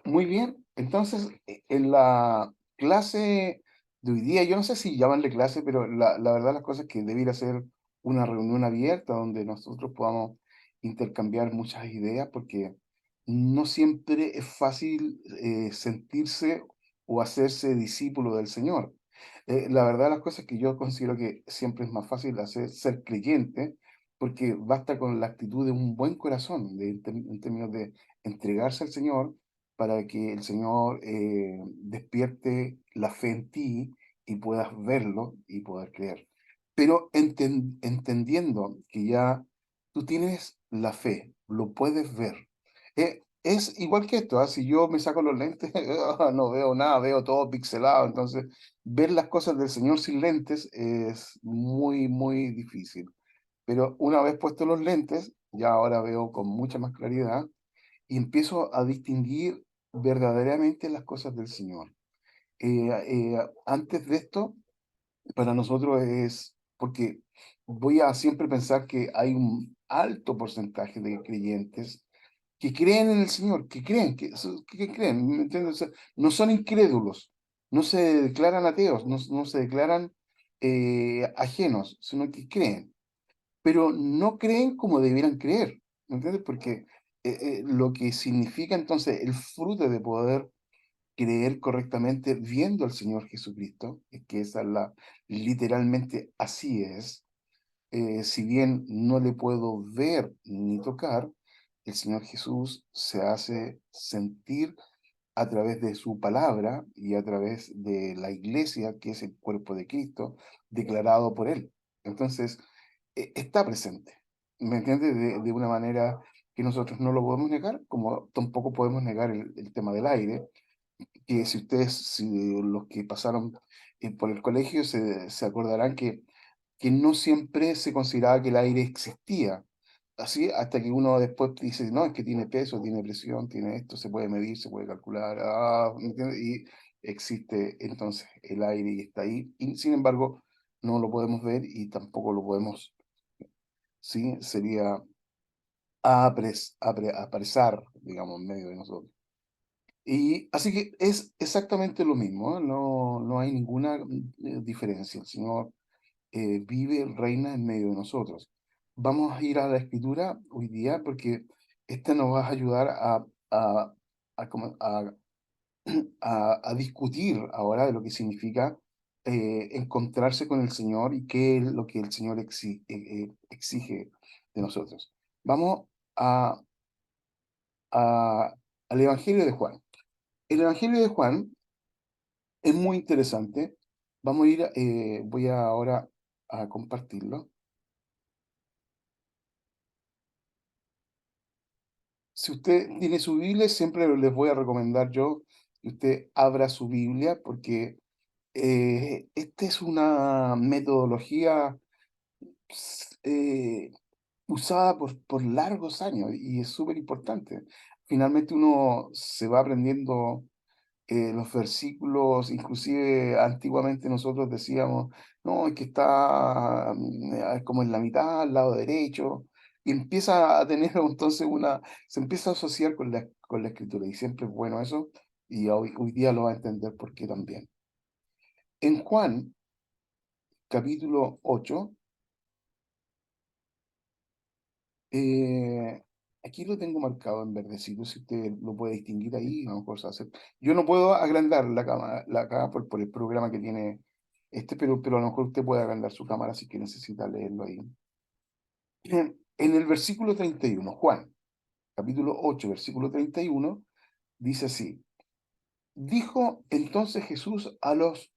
Muy bien. Entonces, en la clase de hoy día, yo no sé si llamarle clase, pero la verdad las cosas es que debiera ser una reunión abierta donde nosotros podamos intercambiar muchas ideas, porque no siempre es fácil sentirse o hacerse discípulo del Señor. La verdad las cosas es que yo considero que siempre es más fácil ser creyente, porque basta con la actitud de un buen corazón, en términos de entregarse al Señor para que el Señor despierte la fe en ti y puedas verlo y poder creer. Pero entendiendo que ya tú tienes la fe, lo puedes ver. Es igual que esto, si yo me saco los lentes, no veo nada, veo todo pixelado. Entonces, ver las cosas del Señor sin lentes es muy, muy difícil. Pero una vez puestos los lentes, ya ahora veo con mucha más claridad y empiezo a distinguir verdaderamente las cosas del Señor. Antes de esto, para nosotros es porque voy a siempre pensar que hay un alto porcentaje de creyentes que creen en el Señor, que creen, que creen, ¿me entiendes? O sea, no son incrédulos, no se declaran ateos, no se declaran ajenos, sino que creen, pero no creen como debieran creer, ¿me entiendes? Porque lo que significa entonces el fruto de poder creer correctamente viendo al Señor Jesucristo, es que esa es literalmente así es, si bien no le puedo ver ni tocar, el Señor Jesús se hace sentir a través de su palabra y a través de la iglesia, que es el cuerpo de Cristo, declarado por Él. Entonces, está presente, ¿me entiendes? De una manera que nosotros no lo podemos negar, como tampoco podemos negar el tema del aire, que si los que pasaron por el colegio se acordarán que no siempre se consideraba que el aire existía. Así, hasta que uno después dice, no, es que tiene peso, tiene presión, tiene esto, se puede medir, se puede calcular, ¿me entiendes? Y existe entonces el aire y está ahí. Y sin embargo, no lo podemos ver y tampoco lo podemos, ¿sí? Sería apresar, digamos, en medio de nosotros. Y así que es exactamente lo mismo, ¿eh? No hay ninguna diferencia. El Señor vive, reina en medio de nosotros. Vamos a ir a la escritura hoy día porque esta nos va a ayudar a, a a discutir ahora de lo que significa encontrarse con el Señor y qué es lo que el Señor exige de nosotros. Vamos a, al Evangelio de Juan. El Evangelio de Juan es muy interesante. Vamos a ir, voy ahora a compartirlo. Si usted tiene su Biblia, siempre les voy a recomendar yo que usted abra su Biblia porque esta es una metodología usada por largos años y es súper importante. Finalmente uno se va aprendiendo los versículos, inclusive antiguamente nosotros decíamos, no, es que está como en la mitad, al lado derecho, y empieza a tener entonces se empieza a asociar con la escritura, y siempre es bueno eso, y hoy día lo va a entender por qué también. En Juan, capítulo 8, Eh, aquí lo tengo marcado en verdecito, si usted lo puede distinguir ahí, a lo mejor se hace. Yo no puedo agrandar la cámara por el programa que tiene pero a lo mejor usted puede agrandar su cámara si que necesita leerlo ahí. En el versículo 31, Juan, capítulo 8, versículo 31, dice así: Dijo entonces Jesús a los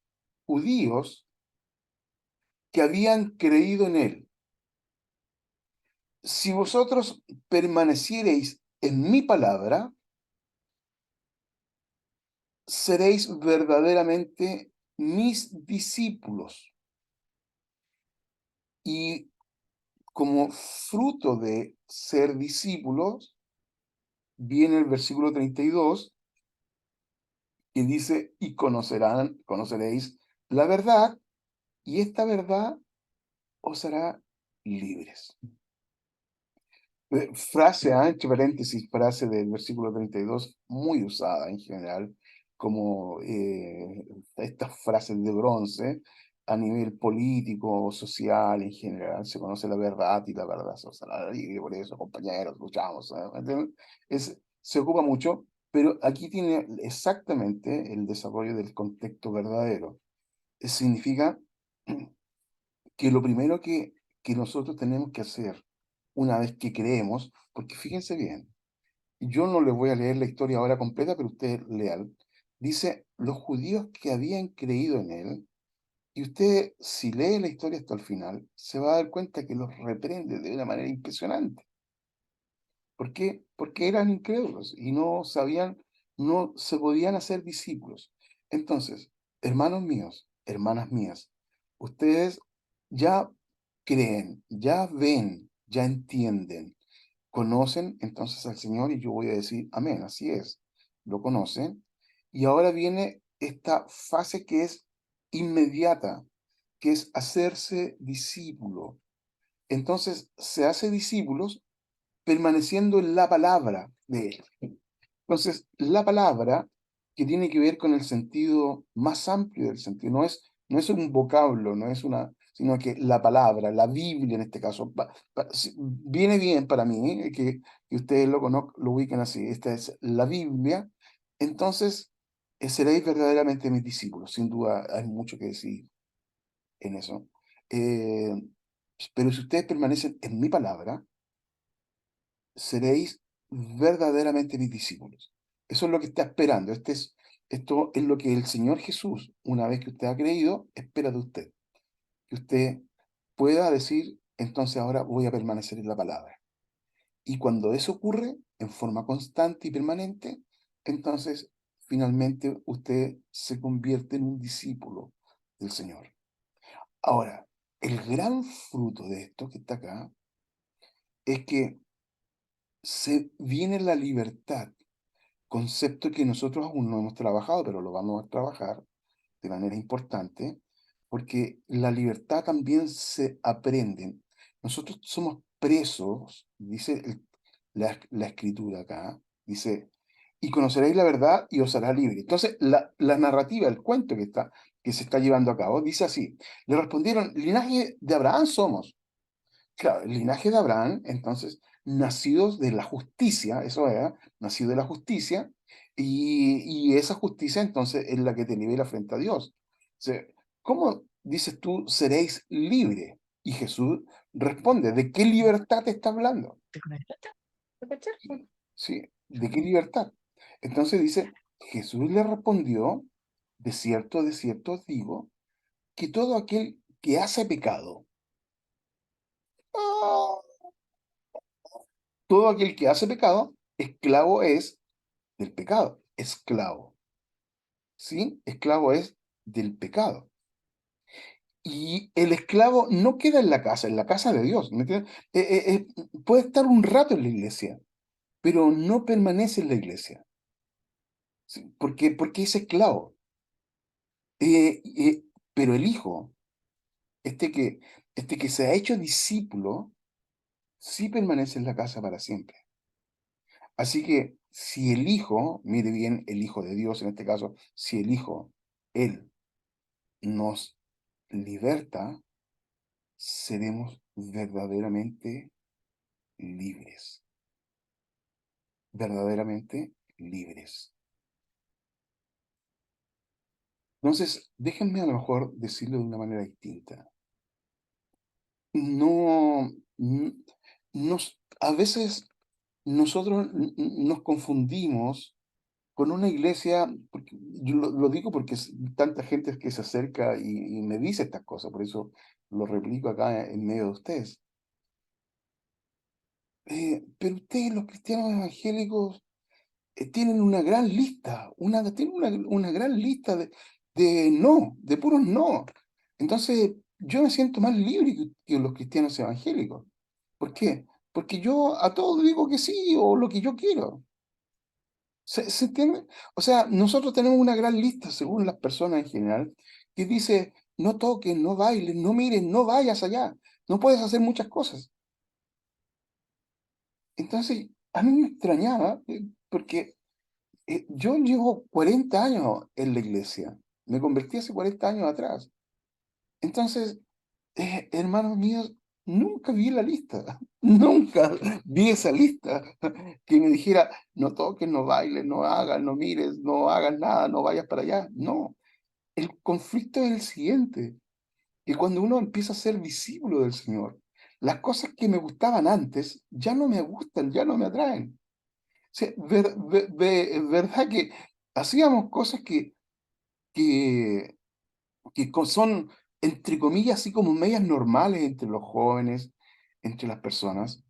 judíos que habían creído en él: Si vosotros permaneciereis en mi palabra, seréis verdaderamente mis discípulos. Y como fruto de ser discípulos, viene el versículo 32 que dice, y conoceréis la verdad, y esta verdad os hará libres. Frase, entre paréntesis, frase del versículo 32 muy usada en general, como estas frases de bronce a nivel político, social en general. Se conoce la verdad y la verdad se hará libre, por eso, compañeros, luchamos. ¿Entienden? Se ocupa mucho, pero aquí tiene exactamente el desarrollo del contexto verdadero. Significa que lo primero que nosotros tenemos que hacer una vez que creemos, porque fíjense bien, yo no les voy a leer la historia ahora completa, pero ustedes lean. Dice, los judíos que habían creído en él, y usted si lee la historia hasta el final, se va a dar cuenta que los reprende de una manera impresionante. ¿Por qué? Porque eran incrédulos y no sabían, no se podían hacer discípulos. Entonces, hermanos míos, hermanas mías, ustedes ya creen, ya ven, ya entienden, conocen entonces al Señor y yo voy a decir, amén, así es, lo conocen. Y ahora viene esta fase que es inmediata, que es hacerse discípulo. Entonces, se hace discípulos permaneciendo en la palabra de Él. Entonces, la palabra, que tiene que ver con el sentido más amplio del sentido, no es un vocablo, no es una, sino que la palabra, la Biblia en este caso, viene bien para mí que ustedes lo ubiquen así, esta es la Biblia, entonces seréis verdaderamente mis discípulos, sin duda hay mucho que decir en eso. Eh, pero si ustedes permanecen en mi palabra, seréis verdaderamente mis discípulos. Eso es lo que está esperando. Esto es lo que el Señor Jesús, una vez que usted ha creído, espera de usted. Que usted pueda decir, entonces ahora voy a permanecer en la palabra. Y cuando eso ocurre en forma constante y permanente, entonces finalmente usted se convierte en un discípulo del Señor. Ahora, el gran fruto de esto que está acá es que se viene la libertad, concepto que nosotros aún no hemos trabajado, pero lo vamos a trabajar de manera importante, porque la libertad también se aprende. Nosotros somos presos, dice la escritura acá, dice, y conoceréis la verdad y os hará libre. Entonces, la narrativa, el cuento que se está llevando a cabo, dice así, le respondieron, linaje de Abraham somos. Claro, el linaje de Abraham, entonces, nacidos de la justicia, eso era, nacido de la justicia, y esa justicia entonces es la que te libera frente a Dios. O sea, ¿cómo dices tú seréis libre? Y Jesús responde, ¿de qué libertad te está hablando? ¿Te conectaste? ¿Te cachai? Sí, sí, ¿de qué libertad? Entonces dice, Jesús le respondió, de cierto os digo, que todo aquel que hace pecado, ¡ah! Todo aquel que hace pecado, esclavo es del pecado, esclavo, ¿sí? Esclavo es del pecado. Y el esclavo no queda en la casa de Dios, ¿me entiendes? Puede estar un rato en la iglesia, pero no permanece en la iglesia, ¿sí? Porque es esclavo. Pero el hijo, este que, este que se ha hecho discípulo, sí permanece en la casa para siempre. Así que si el Hijo, mire bien, el Hijo de Dios en este caso, si el Hijo, Él, nos liberta, seremos verdaderamente libres, verdaderamente libres. Entonces, déjenme a lo mejor decirlo de una manera distinta. No, a veces nosotros nos confundimos con una iglesia, porque yo lo digo porque tanta gente que se acerca y me dice estas cosas, por eso lo replico acá en medio de ustedes. Pero ustedes, los cristianos evangélicos, tienen una gran lista, tienen una gran lista de no, de puros no. Entonces, yo me siento más libre que los cristianos evangélicos. ¿Por qué? Porque yo a todos digo que sí o lo que yo quiero. ¿Se entiende? O sea, nosotros tenemos una gran lista, según las personas en general, que dice, no toques, no bailes, no mires, no vayas allá, no puedes hacer muchas cosas. Entonces, a mí me extrañaba, porque yo llevo 40 años en la iglesia, me convertí hace 40 años atrás. Entonces, hermanos míos, nunca vi la lista, nunca vi esa lista que me dijera, no toques, no bailes, no hagas, no mires, no hagas nada, no vayas para allá. No, el conflicto es el siguiente, que cuando uno empieza a ser discípulo del Señor, las cosas que me gustaban antes ya no me gustan, ya no me atraen. O sea, es verdad que hacíamos cosas que, son, entre comillas, así como medias normales entre los jóvenes, entre las personas.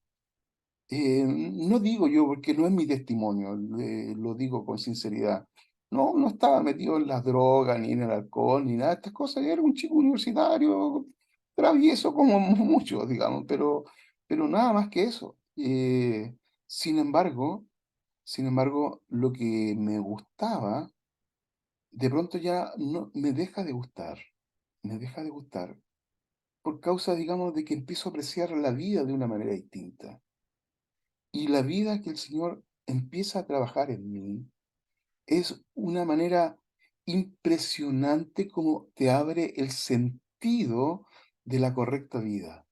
No digo yo, porque no es mi testimonio, lo digo con sinceridad. No, no estaba metido en las drogas, ni en el alcohol, ni nada de estas cosas. Era un chico universitario, travieso como muchos, digamos, pero nada más que eso. Sin embargo, lo que me gustaba, de pronto ya no me deja de gustar. Me deja de gustar por causa, digamos, de que empiezo a apreciar la vida de una manera distinta. Y la vida que el Señor empieza a trabajar en mí es una manera impresionante como te abre el sentido de la correcta vida.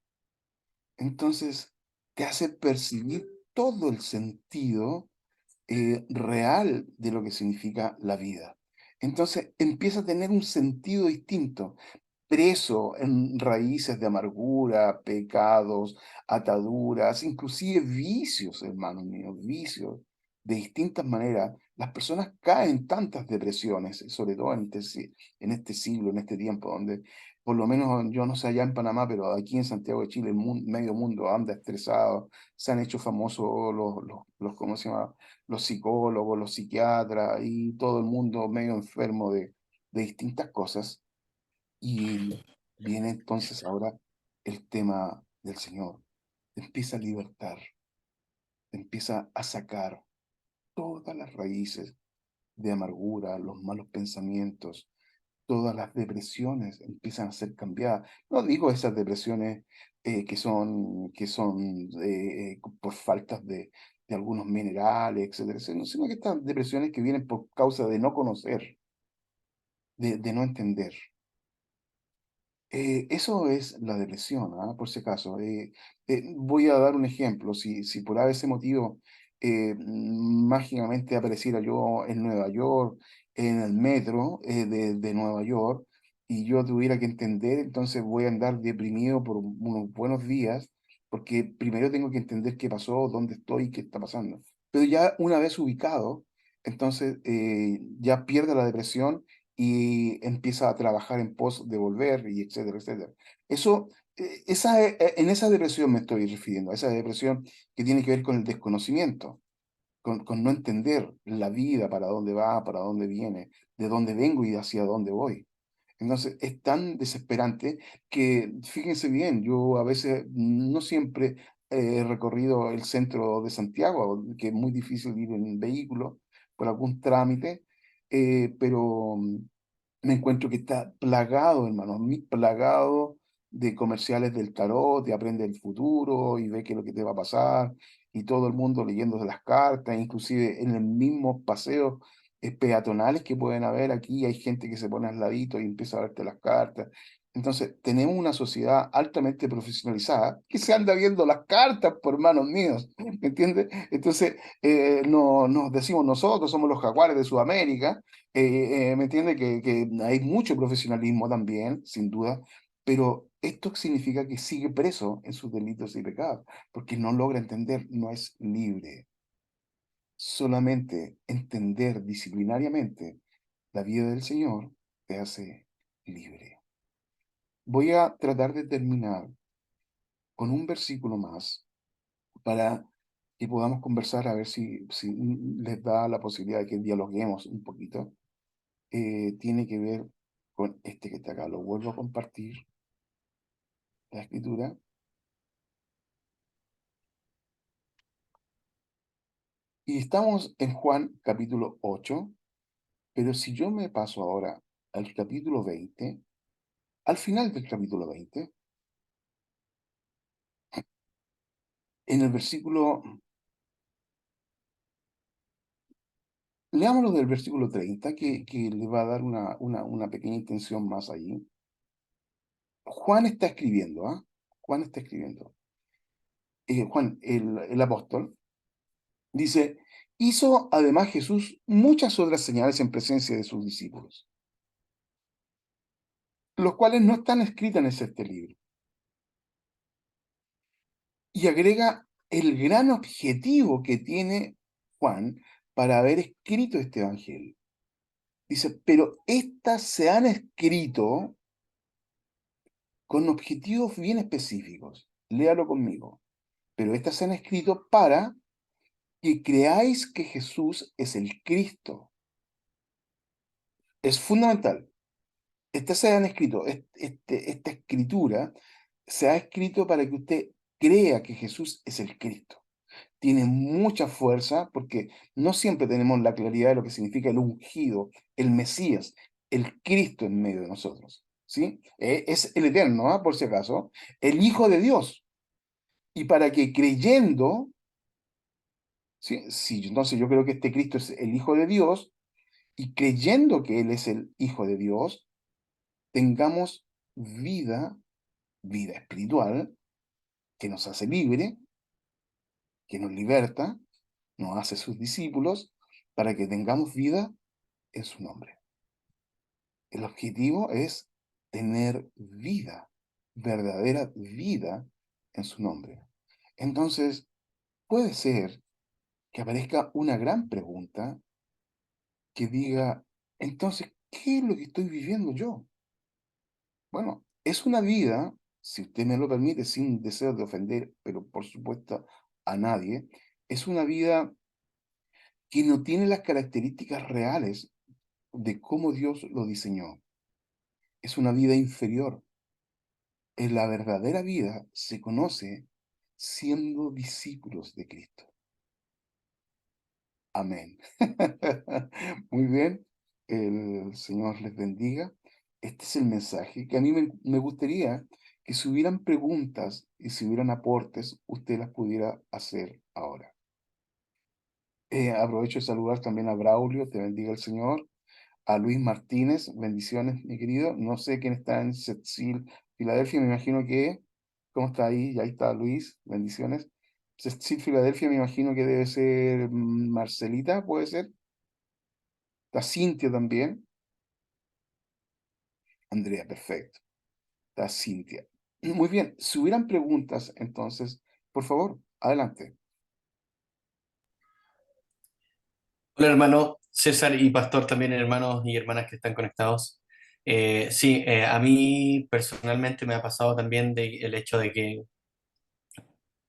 Entonces, te hace percibir todo el sentido real de lo que significa la vida. Entonces, empieza a tener un sentido distinto, preso en raíces de amargura, pecados, ataduras, inclusive vicios, hermanos míos, vicios de distintas maneras. Las personas caen en tantas depresiones, sobre todo en este siglo, en este tiempo, donde por lo menos yo no sé allá en Panamá, pero aquí en Santiago de Chile, medio mundo anda estresado, se han hecho famosos ¿cómo se llama? Los psicólogos, los psiquiatras y todo el mundo medio enfermo de distintas cosas. Y viene entonces ahora el tema del Señor. Te empieza a libertar, te empieza a sacar todas las raíces de amargura, los malos pensamientos, todas las depresiones empiezan a ser cambiadas. No digo esas depresiones que son por faltas de algunos minerales, etcétera, sino que estas depresiones que vienen por causa de no conocer, de no entender. Eso es la depresión, por si acaso. Voy a dar un ejemplo. Si por ese motivo mágicamente apareciera yo en Nueva York, en el metro de Nueva York, y yo tuviera que entender, entonces voy a andar deprimido por unos buenos días, porque primero tengo que entender qué pasó, dónde estoy, qué está pasando. Pero ya una vez ubicado, entonces ya pierde la depresión y empieza a trabajar en pos de volver y etcétera, etcétera. Eso, en esa depresión me estoy refiriendo, a esa depresión que tiene que ver con el desconocimiento, con no entender la vida, para dónde va, para dónde viene, de dónde vengo y hacia dónde voy. Entonces, es tan desesperante que, fíjense bien, yo a veces no siempre he recorrido el centro de Santiago, que es muy difícil ir en vehículo por algún trámite, pero me encuentro que está plagado, hermano, plagado de comerciales del tarot, de aprende el futuro y ve qué es lo que te va a pasar, y todo el mundo leyendo las cartas, inclusive en el mismo paseo peatonales que pueden haber aquí, hay gente que se pone al ladito y empieza a verte las cartas. Entonces, tenemos una sociedad altamente profesionalizada que se anda viendo las cartas por manos míos, ¿me entiendes? Entonces, no, nos decimos nosotros, somos los jaguares de Sudamérica, ¿me entiendes? Que hay mucho profesionalismo también, sin duda, pero esto significa que sigue preso en sus delitos y pecados, porque no logra entender, no es libre. Solamente entender disciplinariamente la vida del Señor te hace libre. Voy a tratar de terminar con un versículo más para que podamos conversar a ver si les da la posibilidad de que dialoguemos un poquito. Tiene que ver con este que está acá. Lo vuelvo a compartir, la escritura. Y estamos en Juan capítulo 8, pero si yo me paso ahora al capítulo 20, al final del capítulo 20, en el versículo leámoslo del versículo 30, que le va a dar una pequeña intención más allí. Juan está escribiendo, ¿ah? Juan está escribiendo. Juan, el apóstol, dice, hizo además Jesús muchas otras señales en presencia de sus discípulos, los cuales no están escritas en este libro. Y agrega el gran objetivo que tiene Juan para haber escrito este evangelio. Dice, pero estas se han escrito con objetivos bien específicos. Léalo conmigo. Pero estas se han escrito para que creáis que Jesús es el Cristo. Es fundamental. Estas se han escrito, esta escritura se ha escrito para que usted crea que Jesús es el Cristo. Tiene mucha fuerza porque no siempre tenemos la claridad de lo que significa el ungido, el Mesías, el Cristo en medio de nosotros. ¿Sí? Es el Eterno, ¿ah? Por si acaso, el Hijo de Dios. Y para que creyendo, ¿sí? Sí, entonces yo creo que este Cristo es el Hijo de Dios, y creyendo que Él es el Hijo de Dios, tengamos vida, vida espiritual, que nos hace libre, que nos liberta, nos hace sus discípulos, para que tengamos vida en su nombre. El objetivo es tener vida, verdadera vida en su nombre. Entonces, puede ser que aparezca una gran pregunta que diga, entonces, ¿qué es lo que estoy viviendo yo? Bueno, es una vida, si usted me lo permite, sin deseo de ofender, pero por supuesto a nadie, es una vida que no tiene las características reales de cómo Dios lo diseñó. Es una vida inferior. En la verdadera vida se conoce siendo discípulos de Cristo. Amén. Muy bien. El Señor les bendiga. Este es el mensaje que a mí me gustaría que si hubieran preguntas y si hubieran aportes, usted las pudiera hacer ahora. Aprovecho de saludar también a Braulio, te bendiga el Señor. A Luis Martínez, bendiciones, mi querido. No sé quién está en Cecil, Filadelfia, me imagino que, ¿cómo está ahí? Ya ahí está Luis, bendiciones. Cecil, Filadelfia, me imagino que debe ser Marcelita, puede ser. Está Cintia también. Andrea, perfecto. Está Cintia. Muy bien, si hubieran preguntas, entonces, por favor, adelante. Hola hermano César y Pastor también, hermanos y hermanas que están conectados. Sí, a mí personalmente me ha pasado también el hecho de que,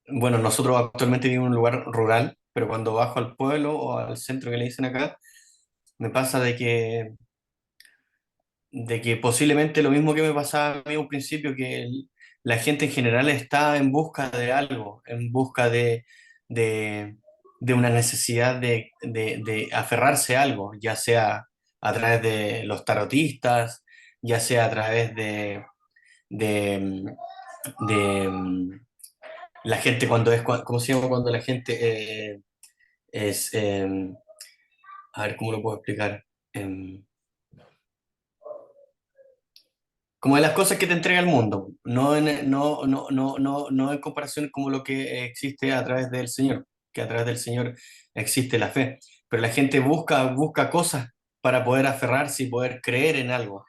bueno, nosotros actualmente vivimos en un lugar rural, pero cuando bajo al pueblo o al centro que le dicen acá, me pasa de que posiblemente lo mismo que me pasaba a mí un principio, que la gente en general está en busca de algo, en busca de, de una necesidad de aferrarse a algo, ya sea a través de los tarotistas, ya sea a través de, de la gente cuando es, ¿cómo se llama? Cuando la gente es, a ver, ¿cómo lo puedo explicar? Como de las cosas que te entrega el mundo, no en comparación como lo que existe a través del Señor, que a través del Señor existe la fe. Pero la gente busca cosas para poder aferrarse y poder creer en algo.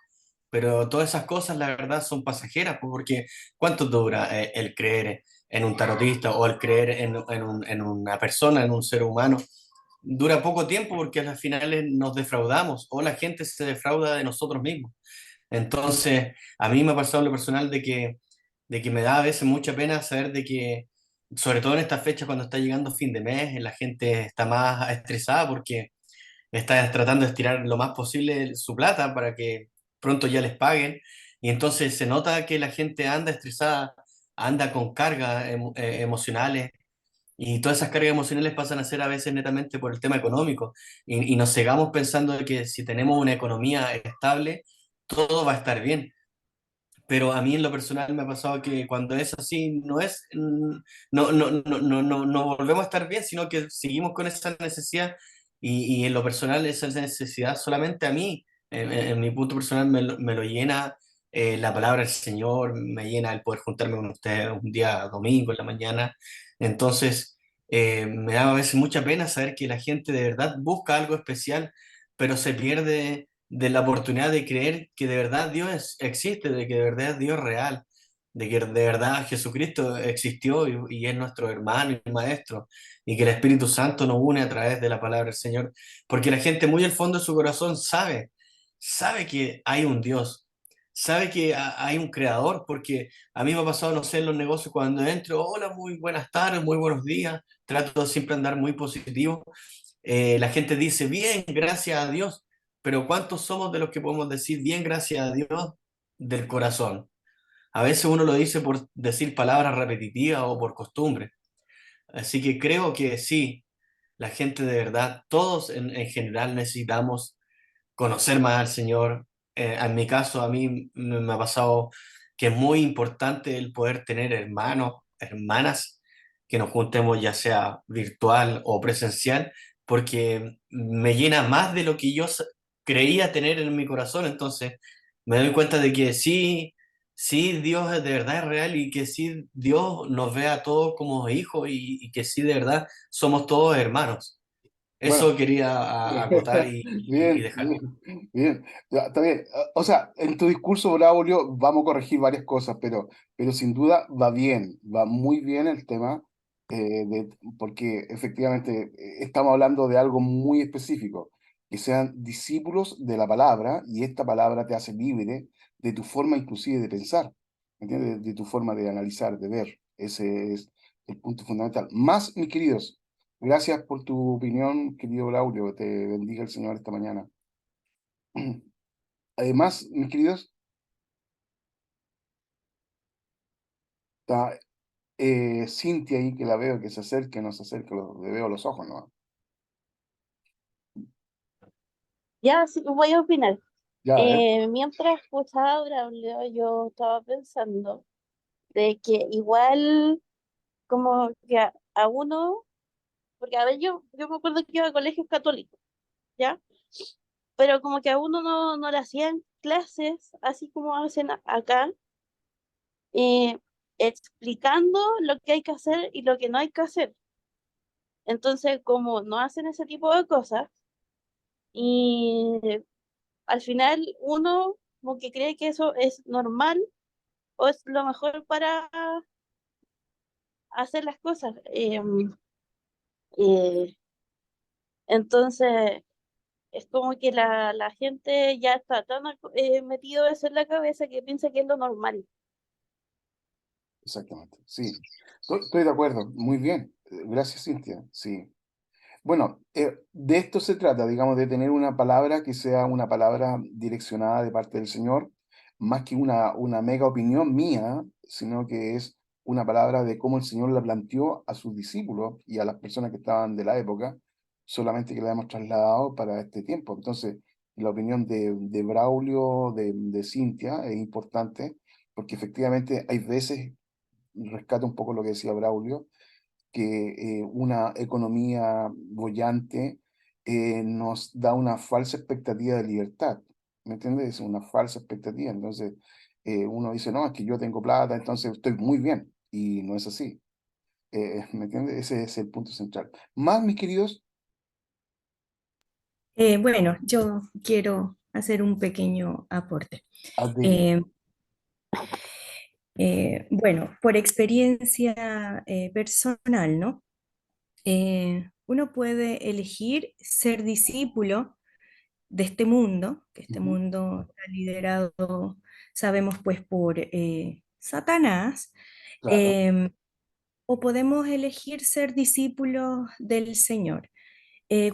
Pero todas esas cosas, la verdad, son pasajeras, pues, porque ¿cuánto dura el creer en un tarotista o el creer en una persona, en un ser humano? Dura poco tiempo porque a las finales nos defraudamos o la gente se defrauda de nosotros mismos. Entonces, a mí me ha pasado en lo personal de que me da a veces mucha pena saber de que, sobre todo en estas fechas cuando está llegando fin de mes, la gente está más estresada porque está tratando de estirar lo más posible su plata para que pronto ya les paguen. Y entonces se nota que la gente anda estresada, anda con cargas emocionales. Y todas esas cargas emocionales pasan a ser a veces netamente por el tema económico. Y nos cegamos pensando de que si tenemos una economía estable, todo va a estar bien. Pero a mí en lo personal me ha pasado que cuando es así, no volvemos a estar bien, sino que seguimos con esa necesidad y en lo personal esa necesidad solamente a mí, en mi punto personal me lo llena la palabra del Señor, me llena el poder juntarme con ustedes un día domingo en la mañana. Entonces, me da a veces mucha pena saber que la gente de verdad busca algo especial, pero se pierde de la oportunidad de creer que de verdad existe, de que de verdad Dios es real, de que de verdad Jesucristo existió y es nuestro hermano y maestro, y que el Espíritu Santo nos une a través de la palabra del Señor, porque la gente muy al fondo de su corazón sabe que hay un Dios, sabe que hay un creador, porque a mí me ha pasado, no sé, en los negocios cuando entro, hola, muy buenas tardes, muy buenos días, trato de siempre andar muy positivo. La gente dice, bien, gracias a Dios, pero ¿cuántos somos de los que podemos decir, bien, gracias a Dios, del corazón? A veces uno lo dice por decir palabras repetitivas o por costumbre. Así que creo que sí, la gente de verdad, todos en general necesitamos conocer más al Señor. En mi caso, a mí me ha pasado que es muy importante el poder tener hermanos, hermanas, que nos juntemos ya sea virtual o presencial, porque me llena más de lo que yo creía tener en mi corazón. Entonces, me doy cuenta de que sí, sí, Dios de verdad es real y que sí, Dios nos ve a todos como hijos y que sí, de verdad, somos todos hermanos. Bueno, Eso quería acotar y bien, dejar. bien, bien. Ya, está bien. O sea, en tu discurso, Braulio, vamos a corregir varias cosas, pero sin duda va bien, va muy bien el tema, porque efectivamente estamos hablando de algo muy específico, que sean discípulos de la palabra, y esta palabra te hace libre de tu forma inclusive de pensar, ¿entiendes? De tu forma de analizar, de ver. Ese es el punto fundamental. Más, mis queridos. Gracias por tu opinión, querido Braulio. Te bendiga el Señor esta mañana. Además, mis queridos, está Cintia ahí que la veo que se acerca, no se acerca, le veo los ojos, ¿no? Ya, sí, voy a opinar. Ya, Mientras escuchaba a Braulio, yo estaba pensando de que igual como que a uno, porque a ver, yo me acuerdo que iba a colegios católicos, ¿ya? Pero como que a uno no le hacían clases, así como hacen acá, eh, explicando lo que hay que hacer y lo que no hay que hacer. Entonces, como no hacen ese tipo de cosas, y al final uno como que cree que eso es normal o es lo mejor para hacer las cosas. Eh, entonces, es como que la gente ya está tan metido eso en la cabeza que piensa que es lo normal. exactamente. Sí, estoy de acuerdo. Muy bien. Gracias, Cintia. Sí. Bueno, de esto se trata, digamos, de tener una palabra que sea una palabra direccionada de parte del Señor, más que una mega opinión mía, sino que es una palabra de cómo el Señor la planteó a sus discípulos y a las personas que estaban de la época, solamente que la hemos trasladado para este tiempo. Entonces, la opinión de Braulio, de Cintia, es importante, porque efectivamente hay veces, rescato un poco lo que decía Braulio, que una economía boyante nos da una falsa expectativa de libertad, ¿me entiendes? Es una falsa expectativa. Entonces, uno dice, no, es que yo tengo plata, entonces estoy muy bien, y no es así. ¿Me entiendes? Ese es el punto central. Más, mis queridos, Bueno, yo quiero hacer un pequeño aporte. adelante. Eh, bueno, por experiencia personal, ¿no? Uno puede elegir ser discípulo de este mundo, que este Ujú, mundo está liderado, sabemos, pues, por Satanás, claro. em, o podemos elegir ser discípulos del Señor.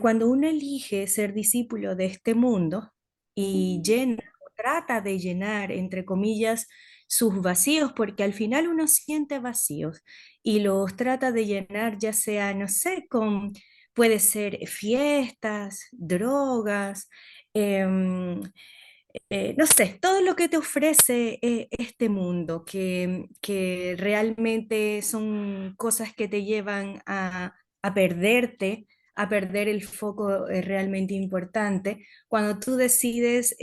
Cuando uno elige ser discípulo de este mundo y llena o trata de llenar, entre comillas, sus vacíos, porque al final uno siente vacíos y los trata de llenar ya sea, no sé, puede ser fiestas, drogas, em, no sé, todo lo que te ofrece este mundo, que realmente son cosas que te llevan a perderte, a perder el foco realmente importante. Cuando tú decides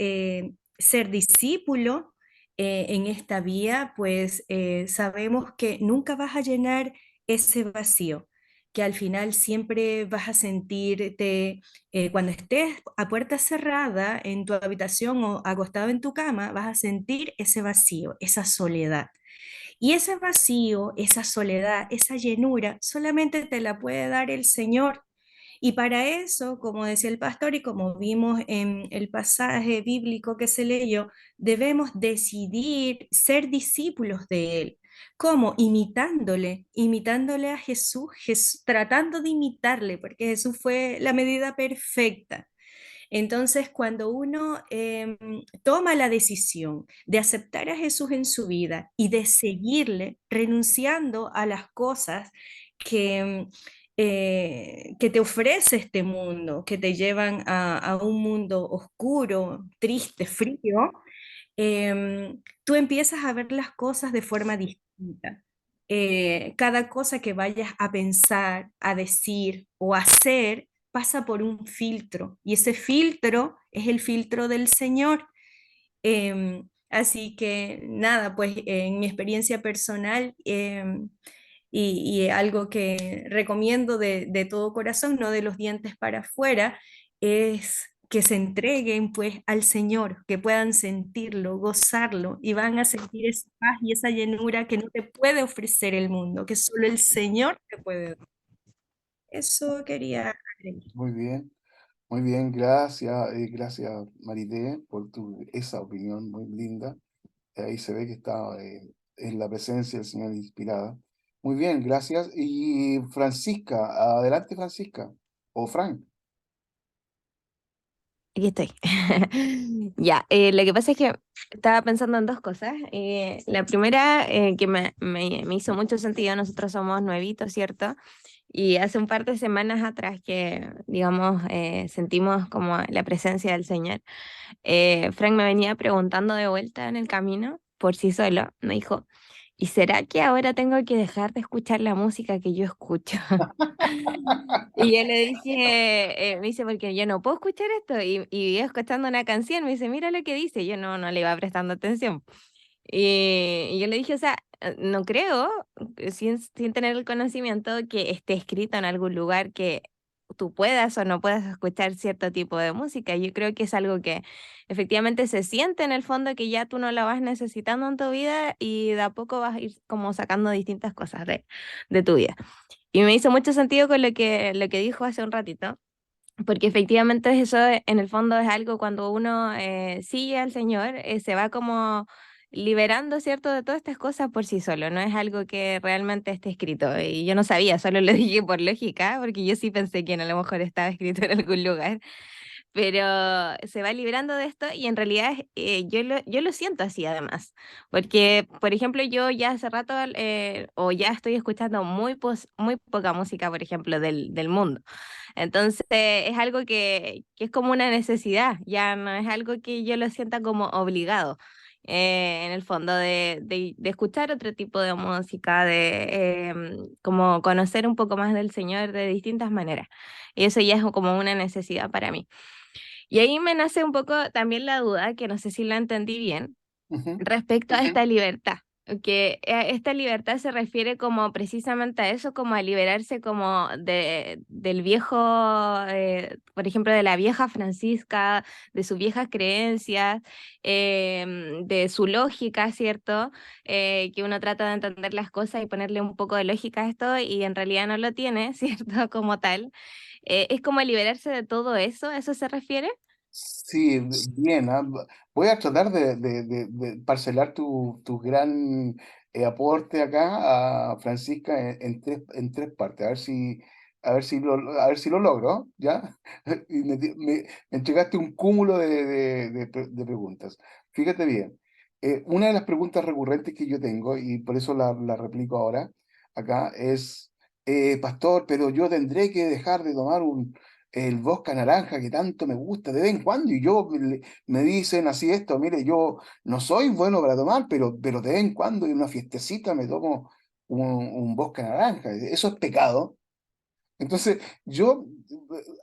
ser discípulo en esta vía, pues sabemos que nunca vas a llenar ese vacío, que al final siempre vas a sentirte, cuando estés a puerta cerrada en tu habitación o acostado en tu cama, vas a sentir ese vacío, esa soledad. Y ese vacío, esa soledad, esa llenura, solamente te la puede dar el Señor. Y para eso, como decía el pastor y como vimos en el pasaje bíblico que se leyó, debemos decidir ser discípulos de Él. ¿Cómo? Imitándole a Jesús, tratando de imitarle, porque Jesús fue la medida perfecta. Entonces, cuando uno toma la decisión de aceptar a Jesús en su vida y de seguirle, renunciando a las cosas que te ofrece este mundo, que te llevan a un mundo oscuro, triste, frío, tú empiezas a ver las cosas de forma distinta. Cada cosa que vayas a pensar, a decir o a hacer pasa por un filtro y ese filtro es el filtro del Señor. Así que nada, pues en mi experiencia personal y algo que recomiendo de todo corazón, no de los dientes para afuera, es que se entreguen pues al Señor, que puedan sentirlo, gozarlo y van a sentir esa paz y esa llenura que no te puede ofrecer el mundo, que solo el Señor te puede dar. Eso quería agregar. Muy bien, gracias, gracias Marité por esa opinión muy linda. Ahí se ve que está en la presencia del Señor inspirada. Muy bien, gracias. Y Francisca, adelante Francisca, o Frank. Aquí estoy. Ya, lo que pasa es que estaba pensando en dos cosas. La primera, que me hizo mucho sentido, nosotros somos nuevitos, ¿cierto? Y hace un par de semanas atrás que, digamos, sentimos como la presencia del Señor, Frank me venía preguntando de vuelta en el camino, por sí solo, me dijo, ¿y será que ahora tengo que dejar de escuchar la música que yo escucho? Y yo le dije, me dice, porque yo no puedo escuchar esto. Y iba escuchando una canción, me dice, mira lo que dice. Yo no le iba prestando atención. Y yo le dije, o sea, no creo, sin tener el conocimiento, que esté escrito en algún lugar que tú puedas o no puedas escuchar cierto tipo de música. Yo creo que es algo que efectivamente se siente en el fondo, que ya tú no la vas necesitando en tu vida y de a poco vas a ir como sacando distintas cosas de tu vida. Y me hizo mucho sentido con lo que dijo hace un ratito, porque efectivamente eso en el fondo es algo cuando uno sigue al Señor, se va como liberando, ¿cierto?, de todas estas cosas por sí solo, no es algo que realmente esté escrito. Y yo no sabía, solo lo dije por lógica, porque yo sí pensé que a lo mejor estaba escrito en algún lugar, pero se va librando de esto y en realidad yo lo siento así además, porque por ejemplo yo ya hace rato o ya estoy escuchando muy poca música, por ejemplo, del mundo. Entonces es algo que es como una necesidad, ya no es algo que yo lo sienta como obligado. En el fondo de escuchar otro tipo de música, de como conocer un poco más del Señor de distintas maneras. Y eso ya es como una necesidad para mí. Y ahí me nace un poco también la duda, que no sé si la entendí bien, Ujú. respecto a esta libertad, que esta libertad se refiere como precisamente a eso, como a liberarse como del viejo, por ejemplo, de la vieja Francisca, de sus viejas creencias, de su lógica, ¿cierto? Que uno trata de entender las cosas y ponerle un poco de lógica a esto y en realidad no lo tiene, ¿cierto? Como tal. Es como liberarse de todo eso, ¿a eso se refiere? Sí, bien. Voy a tratar de parcelar tu gran aporte acá a Francisca en tres partes, a ver si lo logro, ¿ya? Y me entregaste un cúmulo de preguntas. Fíjate bien, una de las preguntas recurrentes que yo tengo, y por eso la replico ahora, acá es, pastor, pero yo tendré que dejar de tomar el vodka naranja que tanto me gusta de vez en cuando, y me dicen así esto, mire, yo no soy bueno para tomar, pero de vez en cuando en una fiestecita me tomo un vodka naranja. ¿Eso es pecado? Entonces, yo,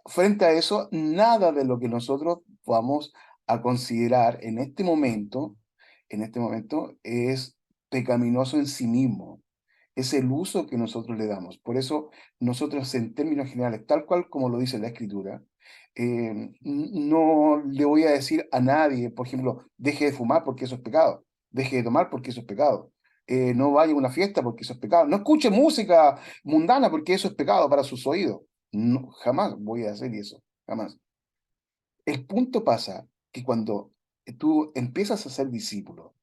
frente a eso, nada de lo que nosotros vamos a considerar en este momento, es pecaminoso en sí mismo. Es el uso que nosotros le damos. Por eso, nosotros, en términos generales, tal cual como lo dice la Escritura, no le voy a decir a nadie, por ejemplo, deje de fumar porque eso es pecado, deje de tomar porque eso es pecado, no vaya a una fiesta porque eso es pecado, no escuche música mundana porque eso es pecado para sus oídos. No, jamás voy a hacer eso, jamás. El punto pasa que cuando tú empiezas a ser discípulo,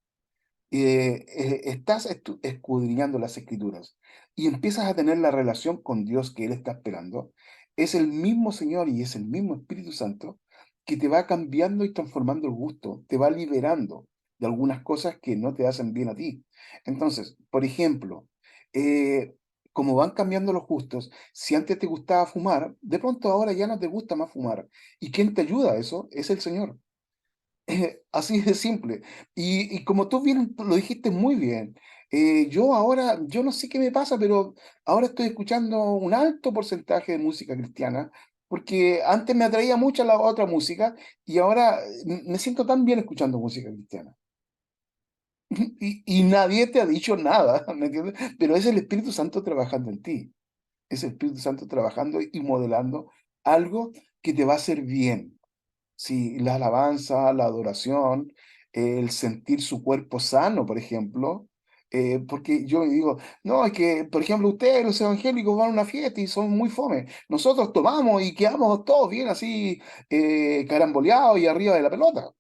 estás escudriñando las escrituras y empiezas a tener la relación con Dios que Él está esperando, es el mismo Señor y es el mismo Espíritu Santo que te va cambiando y transformando el gusto, te va liberando de algunas cosas que no te hacen bien a ti. Entonces, por ejemplo, eh, como van cambiando los gustos, si antes te gustaba fumar, de pronto ahora ya no te gusta más fumar. ¿Y quién te ayuda a eso? Es el Señor. Así de simple. Y como tú bien lo dijiste muy bien, yo ahora, yo no sé qué me pasa, pero ahora estoy escuchando un alto porcentaje de música cristiana, porque antes me atraía mucho la otra música y ahora me siento tan bien escuchando música cristiana. Y nadie te ha dicho nada, ¿me entiendes? Pero es el Espíritu Santo trabajando en ti, es el Espíritu Santo trabajando y modelando algo que te va a hacer bien. Sí, la alabanza, la adoración, el sentir su cuerpo sano, por ejemplo, porque yo digo, no, es que, por ejemplo, ustedes, los evangélicos, van a una fiesta y son muy fome. Nosotros tomamos y quedamos todos bien así, caramboleados y arriba de la pelota.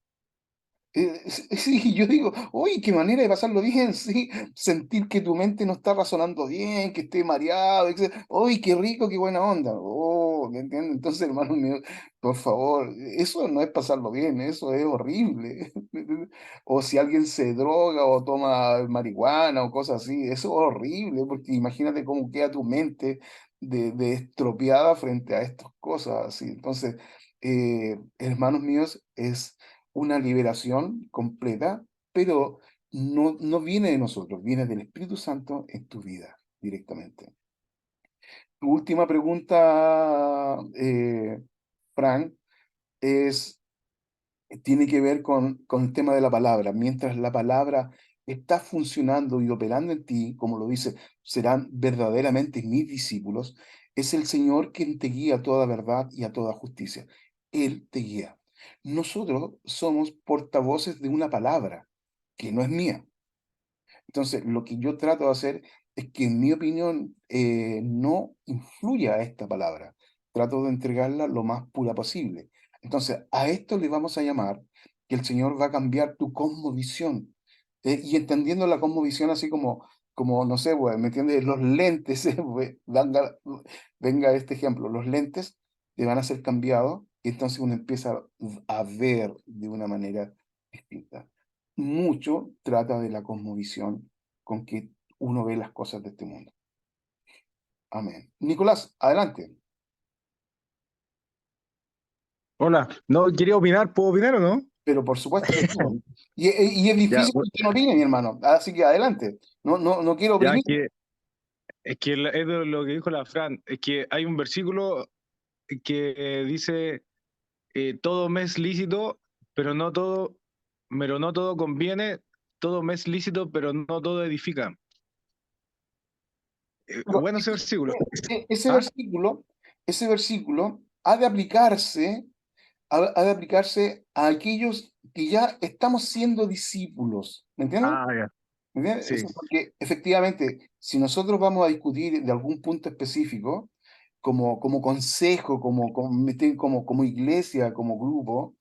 Sí, yo digo, uy, qué manera de pasarlo bien, sí, sentir que tu mente no está razonando bien, que esté mareado, etc. Uy, qué rico, qué buena onda. Oh, ¿me entiendes? Entonces, hermano mío, por favor, eso no es pasarlo bien, eso es horrible. ¿Me entiendes? O si alguien se droga o toma marihuana o cosas así, eso es horrible, porque imagínate cómo queda tu mente de estropeada frente a estas cosas así. Entonces, hermanos míos, es una liberación completa, pero no viene de nosotros, viene del Espíritu Santo en tu vida directamente. Tu última pregunta, Frank, es, tiene que ver con el tema de la palabra. Mientras la palabra está funcionando y operando en ti, como lo dice, serán verdaderamente mis discípulos, es el Señor quien te guía a toda verdad y a toda justicia. Él te guía. Nosotros somos portavoces de una palabra que no es mía. Entonces, lo que yo trato de hacer es que, en mi opinión, no influya a esta palabra. Trato de entregarla lo más pura posible. Entonces, a esto le vamos a llamar que el Señor va a cambiar tu cosmovisión. Y entendiendo la cosmovisión así como no sé, pues, ¿me entiendes? Los lentes, pues, venga este ejemplo, los lentes te van a ser cambiados y entonces uno empieza a ver de una manera distinta. Mucho trata de la cosmovisión con que uno ve las cosas de este mundo. Amén. Nicolás, adelante. Hola, no quería opinar, ¿puedo opinar o no? Pero por supuesto que no. Y es Ya, difícil que usted no opine, mi hermano. Así que adelante. No quiero ya oprimir. que es que es de lo que dijo la Fran, es que hay un versículo que dice todo me es lícito, pero no todo conviene, todo me es lícito, pero no todo edifica. Pero Bueno ese versículo. ese ¿Ah? versículo, ese versículo ha de aplicarse a aquellos que ya estamos siendo discípulos. ¿Me entiendes? Ah, ya, ¿Me entiendes? sí. Porque efectivamente, si nosotros vamos a discutir de algún punto específico, como consejo, como iglesia, como grupo,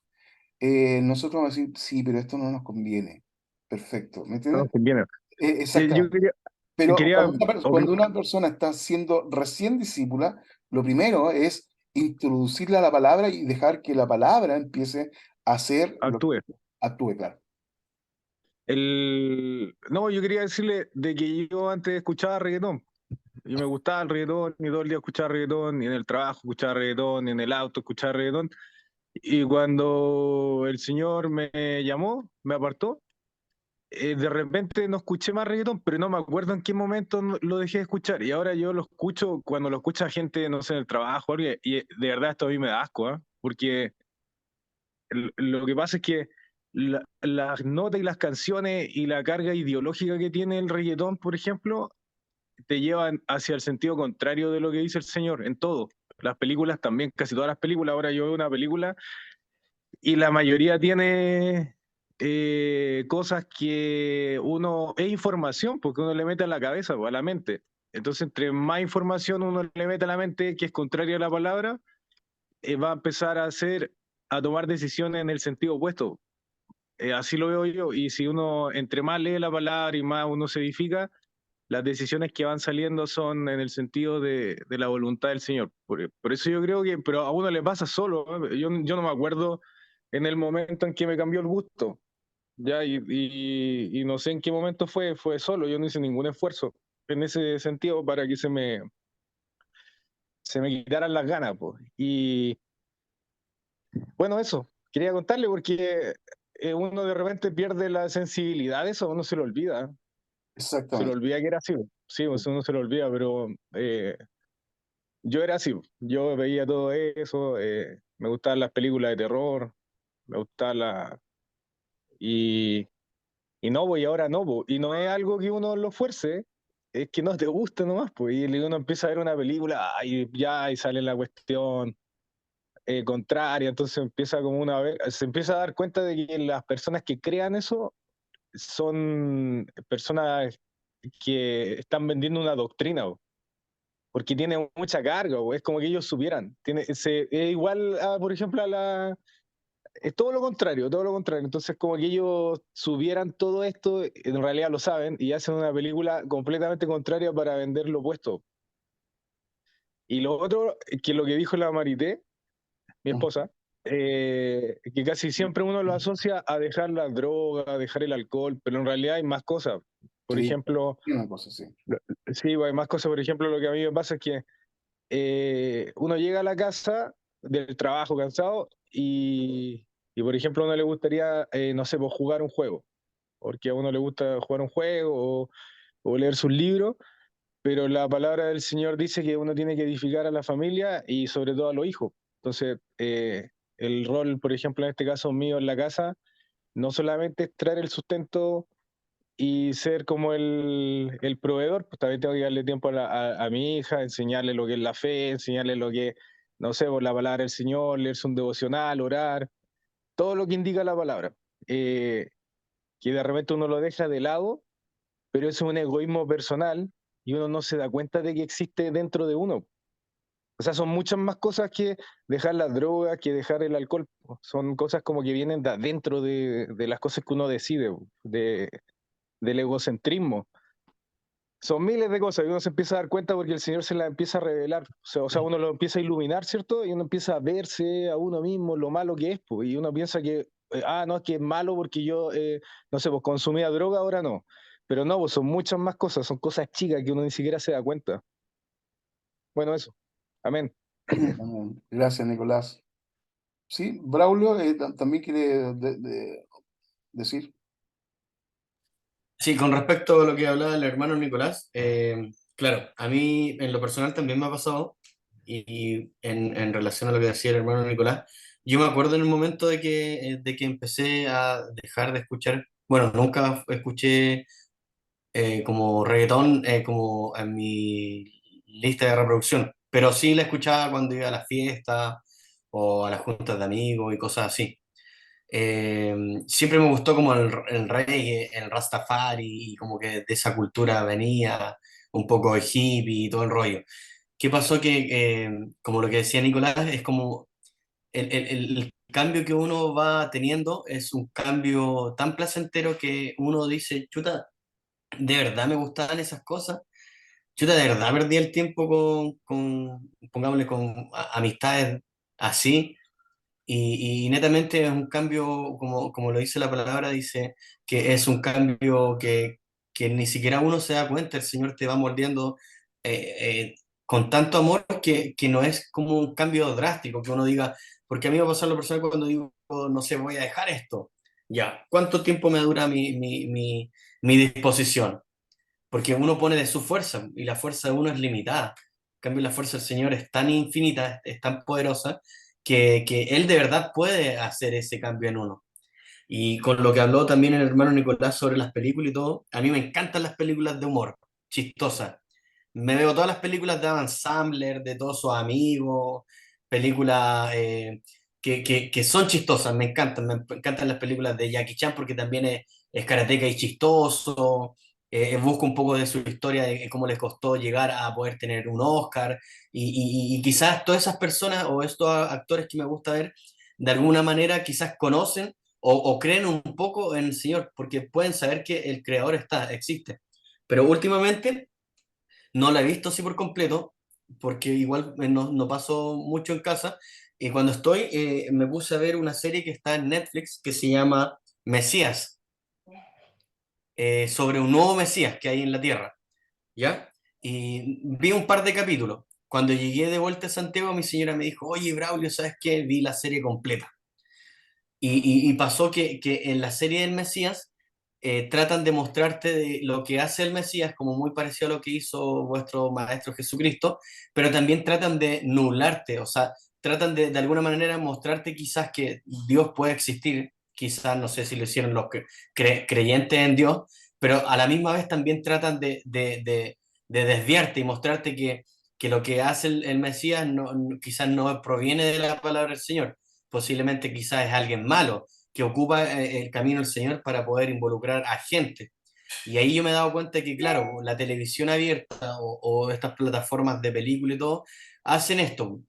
nosotros vamos a decir, sí, pero esto no nos conviene. Perfecto, ¿me No, entiendes? conviene. Yo Exactamente. Pero quería cuando una persona está siendo recién discípula, lo primero es introducirle a la palabra y dejar que la palabra empiece a hacer lo que actúe. actúe, claro. No, yo quería decirle de que yo antes escuchaba reggaetón. Y me gustaba el reggaetón, y todo el día escuchaba reggaetón, y en el trabajo escuchaba reggaetón, y en el auto escuchaba reggaetón. Y cuando el Señor me llamó, me apartó, de repente no escuché más reggaetón, pero no me acuerdo en qué momento lo dejé de escuchar. Y ahora yo lo escucho cuando lo escucha gente, no sé, en el trabajo, y de verdad esto a mí me da asco, ¿ah? Porque lo que pasa es que las notas y las canciones y la carga ideológica que tiene el reggaetón, por ejemplo, te llevan hacia el sentido contrario de lo que dice el señor en todo. Las películas también, casi todas las películas. Ahora yo veo una película y la mayoría tiene cosas que uno, es información, porque uno le mete a la cabeza o a la mente. Entonces, entre más información uno le mete a la mente que es contraria a la palabra, va a empezar a tomar decisiones en el sentido opuesto. Así lo veo yo. Y si uno, entre más lee la palabra y más uno se edifica, las decisiones que van saliendo son en el sentido de la voluntad del Señor. Por eso yo creo que, pero a uno le pasa solo, ¿no? Yo no me acuerdo en el momento en que me cambió el gusto, ya, y no sé en qué momento fue solo, yo no hice ningún esfuerzo en ese sentido para que se me quitaran las ganas, pues. Y bueno, eso, quería contarle porque uno de repente pierde la sensibilidad de eso, uno se lo olvida, se lo Exactamente. olvida que era así, sí, pues, uno se lo olvida, pero yo era así, yo veía todo eso, me gustaban las películas de terror, me gustaban y, y no, pues, y ahora no, pues, y no es algo que uno lo fuerce, es que no te gusta nomás, pues, y uno empieza a ver una película, y ya, y sale la cuestión contraria, entonces se empieza a dar cuenta de que las personas que crean eso son personas que están vendiendo una doctrina, po, porque tiene mucha carga, po, es como que ellos supieran, es igual, por ejemplo, es todo lo contrario, todo lo contrario. Entonces, como que ellos subieran todo esto, en realidad lo saben, y hacen una película completamente contraria para vender lo opuesto. Y lo otro, que lo que dijo la Marité, mi esposa, que casi siempre uno lo asocia a dejar la droga, a dejar el alcohol, pero en realidad hay más cosas. Por Sí, ejemplo, una cosa, sí. sí, hay más cosas. Por ejemplo, lo que a mí me pasa es que uno llega a la casa del trabajo cansado y por ejemplo, a uno le gustaría, no sé, pues, jugar un juego, porque a uno le gusta jugar un juego o leer sus libros, pero la palabra del Señor dice que uno tiene que edificar a la familia y sobre todo a los hijos. Entonces, el rol, por ejemplo, en este caso mío en la casa, no solamente es traer el sustento y ser como el proveedor, pues también tengo que darle tiempo a mi hija, enseñarle lo que es la fe, enseñarle lo que, no sé, por la palabra del Señor, leerse un devocional, orar, todo lo que indica la palabra. Eh, que de repente uno lo deja de lado, pero eso es un egoísmo personal y uno no se da cuenta de que existe dentro de uno. O sea, son muchas más cosas que dejar las drogas, que dejar el alcohol. Son cosas como que vienen de adentro de las cosas que uno decide, del egocentrismo. Son miles de cosas y uno se empieza a dar cuenta porque el Señor se las empieza a revelar. O sea, uno lo empieza a iluminar, ¿cierto? Y uno empieza a verse a uno mismo lo malo que es, pues, y uno piensa que, no, es que es malo porque yo, no sé, pues consumía droga, ahora no. Pero no, pues son muchas más cosas, son cosas chicas que uno ni siquiera se da cuenta. Bueno, eso. Amén. Gracias, Nicolás. Sí, Braulio también quiere decir. Sí, con respecto a lo que hablaba el hermano Nicolás, claro, a mí en lo personal también me ha pasado, y en relación a lo que decía el hermano Nicolás, yo me acuerdo en el momento de que empecé a dejar de escuchar, bueno, nunca escuché como reggaetón como en mi lista de reproducción, pero sí la escuchaba cuando iba a las fiestas o a las juntas de amigos y cosas así. Eh, Siempre me gustó como el reggae, el Rastafari, y como que de esa cultura venía un poco de hippie y todo el rollo. ¿Qué pasó? Que, como lo que decía Nicolás, es como el cambio que uno va teniendo es un cambio tan placentero que uno dice, chuta, de verdad me gustaban esas cosas. Chuta, de verdad perdí el tiempo pongámosle, con amistades así. Y netamente es un cambio, como lo dice la palabra, dice que es un cambio que ni siquiera uno se da cuenta, el Señor te va moldeando con tanto amor que no es como un cambio drástico, que uno diga, porque a mí me pasa en lo personal cuando digo, no sé, voy a dejar esto. Ya, ¿cuánto tiempo me dura mi disposición? Porque uno pone de su fuerza y la fuerza de uno es limitada. En cambio, la fuerza del Señor es tan infinita, es tan poderosa, que Él de verdad puede hacer ese cambio en uno. Y con lo que habló también el hermano Nicolás sobre las películas y todo, a mí me encantan las películas de humor, chistosas. Me veo todas las películas de Adam Sandler, de todos sus amigos, películas que son chistosas, me encantan las películas de Jackie Chan porque también es karateca y chistoso, busca un poco de su historia, de cómo les costó llegar a poder tener un Oscar, y quizás todas esas personas o estos actores que me gusta ver, de alguna manera quizás conocen o creen un poco en el Señor, porque pueden saber que el Creador existe. Pero últimamente no la he visto así por completo, porque igual no paso mucho en casa. Y cuando estoy, me puse a ver una serie que está en Netflix que se llama Mesías, sobre un nuevo Mesías que hay en la tierra, ¿ya? Y vi un par de capítulos. Cuando llegué de vuelta a Santiago, mi señora me dijo, oye, Braulio, ¿sabes qué? Vi la serie completa. Y pasó que en la serie del Mesías tratan de mostrarte de lo que hace el Mesías, como muy parecido a lo que hizo vuestro Maestro Jesucristo, pero también tratan de nublarte, o sea, tratan de alguna manera mostrarte quizás que Dios puede existir, quizás no sé si lo hicieron los creyentes en Dios, pero a la misma vez también tratan de desviarte y mostrarte que lo que hace el Mesías quizás no proviene de la palabra del Señor, posiblemente quizás es alguien malo que ocupa el camino del Señor para poder involucrar a gente. Y ahí yo me he dado cuenta que, claro, la televisión abierta o estas plataformas de película y todo, hacen esto.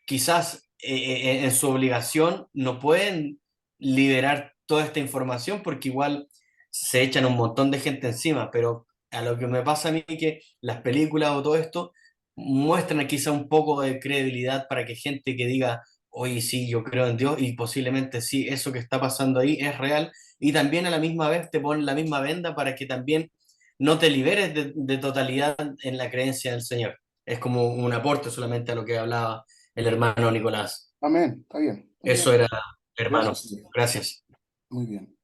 Quizás en su obligación no pueden liberar toda esta información porque igual se echan un montón de gente encima, pero a lo que me pasa a mí que las películas o todo esto muestran quizá un poco de credibilidad para que gente que diga, oye, sí, yo creo en Dios y posiblemente sí, eso que está pasando ahí es real, y también a la misma vez te ponen la misma venda para que también no te liberes de totalidad en la creencia del Señor. Es como un aporte solamente a lo que hablaba el hermano Nicolás. Amén, está bien, muy Eso bien. era, Gracias, hermanos. Señor. Gracias. Muy bien.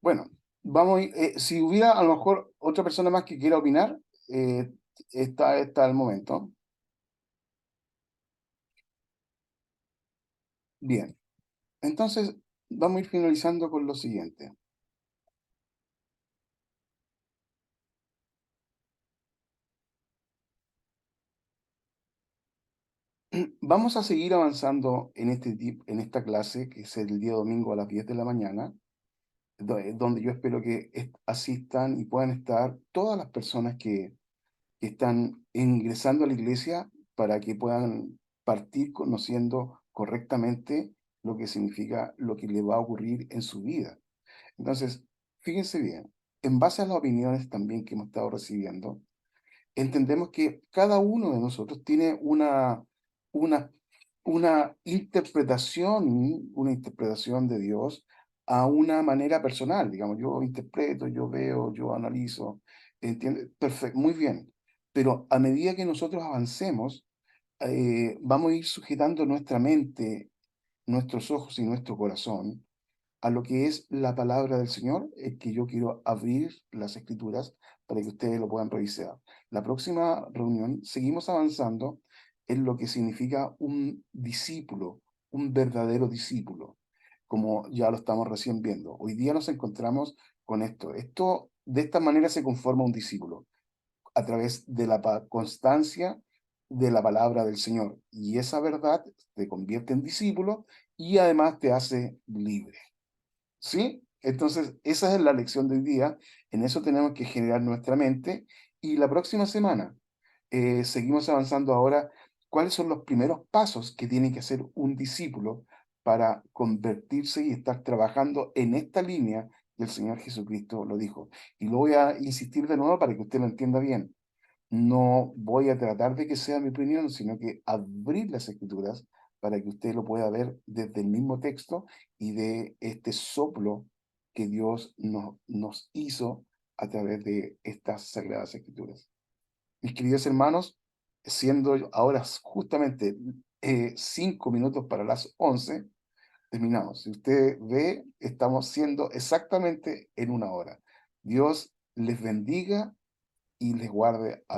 Bueno, vamos a ir, si hubiera a lo mejor otra persona más que quiera opinar, eh, está el momento. Bien, entonces vamos a ir finalizando con lo siguiente. Vamos a seguir avanzando en esta clase, que es el día domingo a las 10 de la mañana, donde yo espero que asistan y puedan estar todas las personas que están ingresando a la iglesia para que puedan partir conociendo correctamente lo que significa lo que le va a ocurrir en su vida. Entonces, fíjense bien, en base a las opiniones también que hemos estado recibiendo, entendemos que cada uno de nosotros tiene una, una interpretación de Dios a una manera personal. Digamos, yo interpreto, yo veo, yo analizo, entiende, perfecto, muy bien. Pero a medida que nosotros avancemos, vamos a ir sujetando nuestra mente, nuestros ojos y nuestro corazón a lo que es la palabra del Señor, es que yo quiero abrir las escrituras para que ustedes lo puedan revisar. La próxima reunión seguimos avanzando en lo que significa un discípulo, un verdadero discípulo, como ya lo estamos recién viendo. Hoy día nos encontramos con esto. Esto, de esta manera se conforma un discípulo, a través de la constancia de la palabra del Señor. Y esa verdad te convierte en discípulo y además te hace libre. ¿Sí? Entonces, esa es la lección de hoy día. En eso tenemos que generar nuestra mente. Y la próxima semana seguimos avanzando ahora. ¿Cuáles son los primeros pasos que tiene que hacer un discípulo para convertirse y estar trabajando en esta línea que el Señor Jesucristo lo dijo? Y lo voy a insistir de nuevo para que usted lo entienda bien. No voy a tratar de que sea mi opinión, sino que abrir las escrituras para que usted lo pueda ver desde el mismo texto y de este soplo que Dios nos hizo a través de estas sagradas escrituras. Mis queridos hermanos, siendo ahora justamente 5 minutos para las 11, terminamos. Si usted ve, estamos siendo exactamente en 1 hora. Dios les bendiga y les guarde a